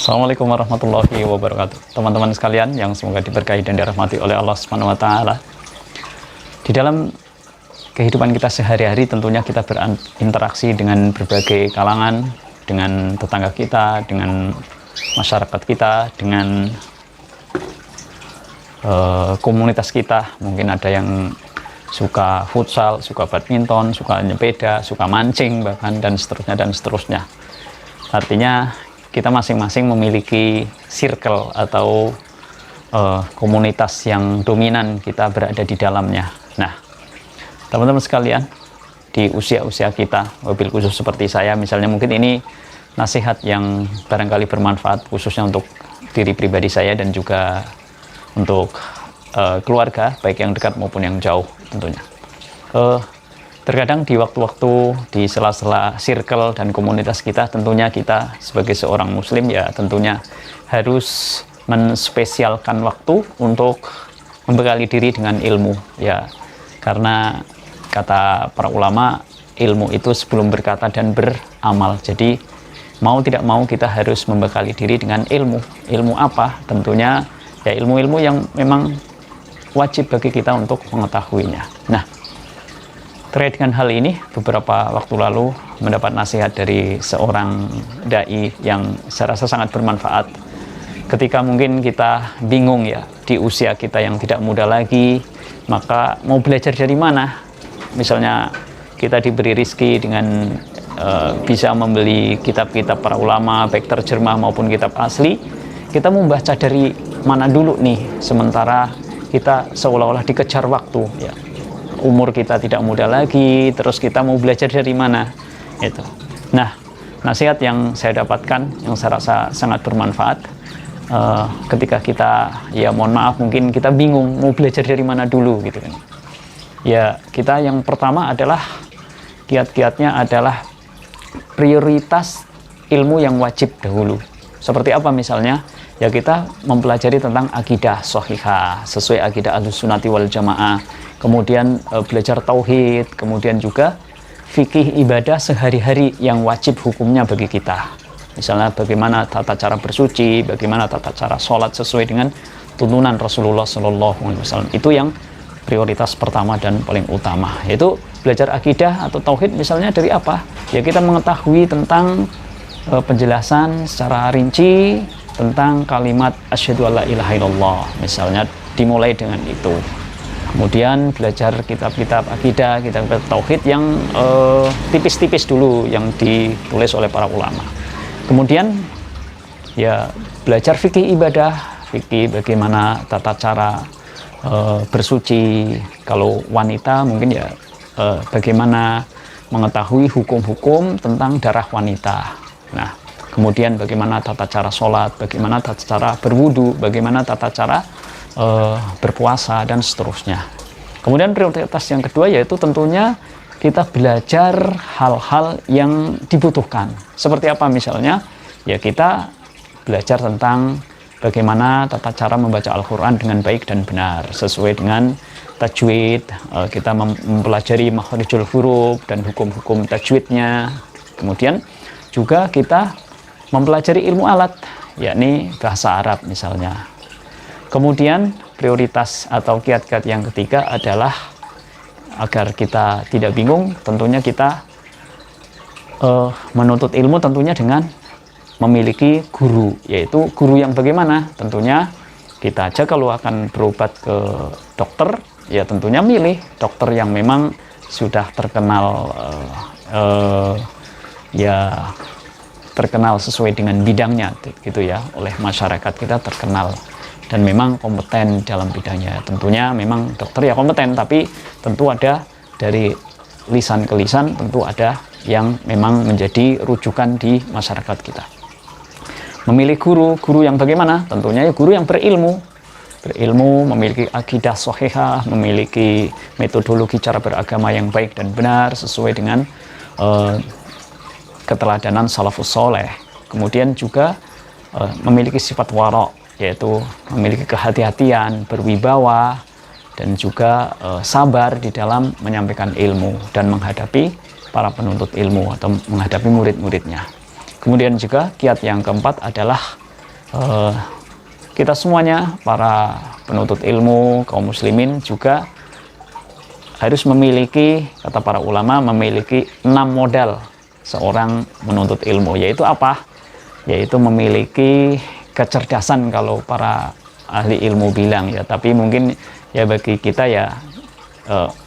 Assalamualaikum warahmatullahi wabarakatuh. Teman-teman sekalian yang semoga diberkahi dan dirahmati oleh Allah Subhanahu wa taala. Di dalam kehidupan kita sehari-hari tentunya kita berinteraksi dengan berbagai kalangan, dengan tetangga kita, dengan masyarakat kita, dengan komunitas kita. Mungkin ada yang suka futsal, suka badminton, suka nyepeda, suka mancing bahkan, dan seterusnya dan seterusnya. Artinya kita masing-masing memiliki circle atau komunitas yang dominan kita berada di dalamnya. Nah, teman-teman sekalian, di usia-usia kita, wabil khusus seperti saya, misalnya mungkin ini nasihat yang barangkali bermanfaat khususnya untuk diri pribadi saya dan juga untuk keluarga, baik yang dekat maupun yang jauh tentunya. Terkadang di waktu-waktu, di sela-sela circle dan komunitas kita, tentunya kita sebagai seorang muslim ya tentunya harus menspesialkan waktu untuk membekali diri dengan ilmu ya. Karena kata para ulama, ilmu itu sebelum berkata dan beramal. Jadi mau tidak mau kita harus membekali diri dengan ilmu. Ilmu apa? Tentunya ya ilmu-ilmu yang memang wajib bagi kita untuk mengetahuinya. Nah, terkait dengan hal ini, beberapa waktu lalu mendapat nasihat dari seorang dai yang saya rasa sangat bermanfaat. Ketika mungkin kita bingung ya, di usia kita yang tidak muda lagi, maka mau belajar dari mana? Misalnya kita diberi rizki dengan bisa membeli kitab-kitab para ulama, baik terjemah maupun kitab asli. Kita mau baca dari mana dulu nih, sementara kita seolah-olah dikejar waktu ya. Umur kita tidak muda lagi, terus kita mau belajar dari mana itu. Nah, nasihat yang saya dapatkan yang saya rasa sangat bermanfaat ketika kita ya mohon maaf mungkin kita bingung mau belajar dari mana dulu gitu kan ya. Kita yang pertama adalah kiat-kiatnya adalah prioritas ilmu yang wajib dahulu. Seperti apa misalnya? Ya kita mempelajari tentang akidah shahihah sesuai akidah Ahlussunnati wal Jamaah, kemudian belajar tauhid, kemudian juga fikih ibadah sehari-hari yang wajib hukumnya bagi kita. Misalnya bagaimana tata cara bersuci, bagaimana tata cara sholat sesuai dengan tuntunan Rasulullah SAW. Itu yang prioritas pertama dan paling utama, yaitu belajar akidah atau tauhid. Misalnya dari apa? Ya kita mengetahui tentang penjelasan secara rinci tentang kalimat asyhadu alla ilaha illallah, misalnya dimulai dengan itu. Kemudian belajar kitab-kitab akidah, kitab-kitab tauhid yang tipis-tipis dulu yang ditulis oleh para ulama. Kemudian ya belajar fikih ibadah, fikih bagaimana tata cara bersuci. Kalau wanita mungkin ya bagaimana mengetahui hukum-hukum tentang darah wanita. Nah, kemudian bagaimana tata cara sholat, bagaimana tata cara berwudu, bagaimana tata cara berpuasa, dan seterusnya. Kemudian prioritas yang kedua yaitu tentunya kita belajar hal-hal yang dibutuhkan. Seperti apa misalnya? Ya kita belajar tentang bagaimana tata cara membaca Al-Quran dengan baik dan benar, sesuai dengan tajwid. Kita mempelajari makhrijul huruf dan hukum-hukum tajwidnya. Kemudian juga kita mempelajari ilmu alat, yakni bahasa Arab misalnya. Kemudian prioritas atau kiat-kiat yang ketiga adalah agar kita tidak bingung, tentunya kita menuntut ilmu tentunya dengan memiliki guru, yaitu guru yang bagaimana? Tentunya kita aja kalau akan berobat ke dokter, ya tentunya milih dokter yang memang sudah terkenal ya terkenal sesuai dengan bidangnya gitu ya, oleh masyarakat kita terkenal dan memang kompeten dalam bidangnya. Tentunya memang dokter ya kompeten, tapi tentu ada dari lisan ke lisan, tentu ada yang memang menjadi rujukan di masyarakat kita. Memilih guru yang bagaimana? Tentunya ya guru yang berilmu, memiliki akidah shahihah, memiliki metodologi cara beragama yang baik dan benar sesuai dengan keteladanan salafus soleh. Kemudian juga memiliki sifat wara', yaitu memiliki kehati-hatian, berwibawa, dan juga sabar di dalam menyampaikan ilmu dan menghadapi para penuntut ilmu atau menghadapi murid-muridnya. Kemudian juga kiat yang keempat adalah kita semuanya, para penuntut ilmu, kaum muslimin juga harus memiliki, kata para ulama, memiliki 6 modal seorang menuntut ilmu. Yaitu apa? Yaitu memiliki kecerdasan kalau para ahli ilmu bilang ya. Tapi mungkin ya bagi kita ya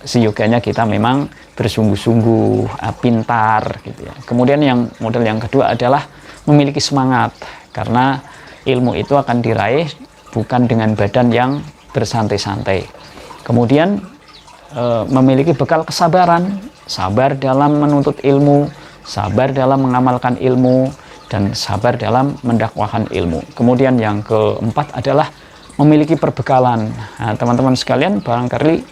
seyoganya kita memang bersungguh-sungguh, pintar gitu ya. Kemudian yang modal yang kedua adalah memiliki semangat, karena ilmu itu akan diraih bukan dengan badan yang bersantai-santai. Kemudian memiliki bekal kesabaran, sabar dalam menuntut ilmu, sabar dalam mengamalkan ilmu, dan sabar dalam mendakwahkan ilmu. Kemudian yang keempat adalah memiliki perbekalan. Nah, teman-teman sekalian, barangkali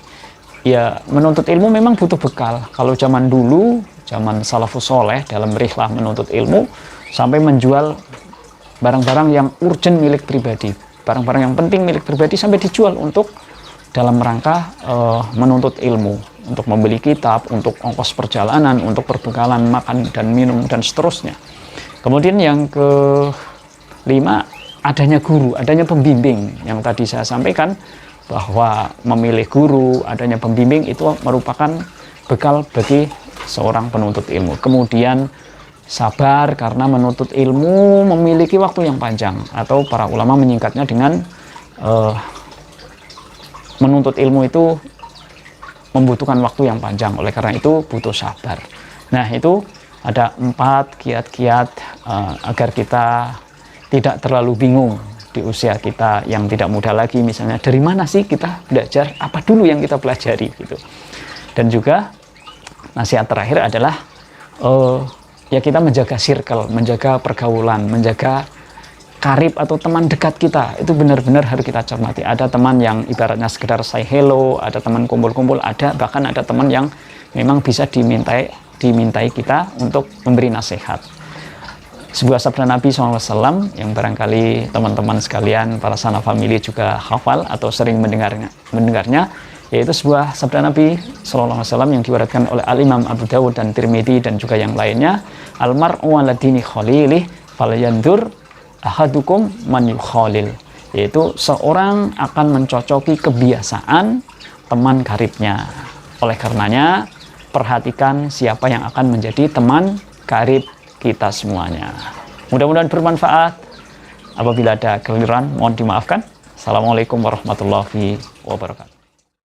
ya menuntut ilmu memang butuh bekal. Kalau zaman dulu, zaman salafus soleh dalam rihlah menuntut ilmu, sampai menjual barang-barang yang urgent milik pribadi, barang-barang yang penting milik pribadi sampai dijual untuk dalam rangka menuntut ilmu, untuk membeli kitab, untuk ongkos perjalanan, untuk perbekalan makan dan minum dan seterusnya. Kemudian yang kelima, adanya guru, adanya pembimbing. Yang tadi saya sampaikan bahwa memilih guru, adanya pembimbing itu merupakan bekal bagi seorang penuntut ilmu. Kemudian sabar karena menuntut ilmu memiliki waktu yang panjang, atau para ulama menyingkatnya dengan menuntut ilmu itu membutuhkan waktu yang panjang, oleh karena itu butuh sabar. Nah, itu ada 4 kiat-kiat agar kita tidak terlalu bingung di usia kita yang tidak muda lagi. Misalnya, dari mana sih kita belajar, apa dulu yang kita pelajari gitu. Dan juga nasihat terakhir adalah ya kita menjaga circle, menjaga pergaulan, menjaga karib atau teman dekat kita. Itu benar-benar harus kita cermati. Ada teman yang ibaratnya sekedar say hello, ada teman kumpul-kumpul, ada bahkan ada teman yang memang bisa dimintai kita untuk memberi nasihat. Sebuah sabda Nabi SAW yang barangkali teman-teman sekalian, para sana family juga hafal atau sering mendengarnya, yaitu sebuah sabda Nabi SAW yang diwariskan oleh Al-Imam Abu Dawud dan Tirmidzi dan juga yang lainnya. Almar'u ala dini khalilih falyandur ahadukum man yukhalil, yaitu seorang akan mencocoki kebiasaan teman karibnya. Oleh karenanya, perhatikan siapa yang akan menjadi teman karib kita semuanya. Mudah-mudahan bermanfaat. Apabila ada kekeliruan, mohon dimaafkan. Assalamualaikum warahmatullahi wabarakatuh.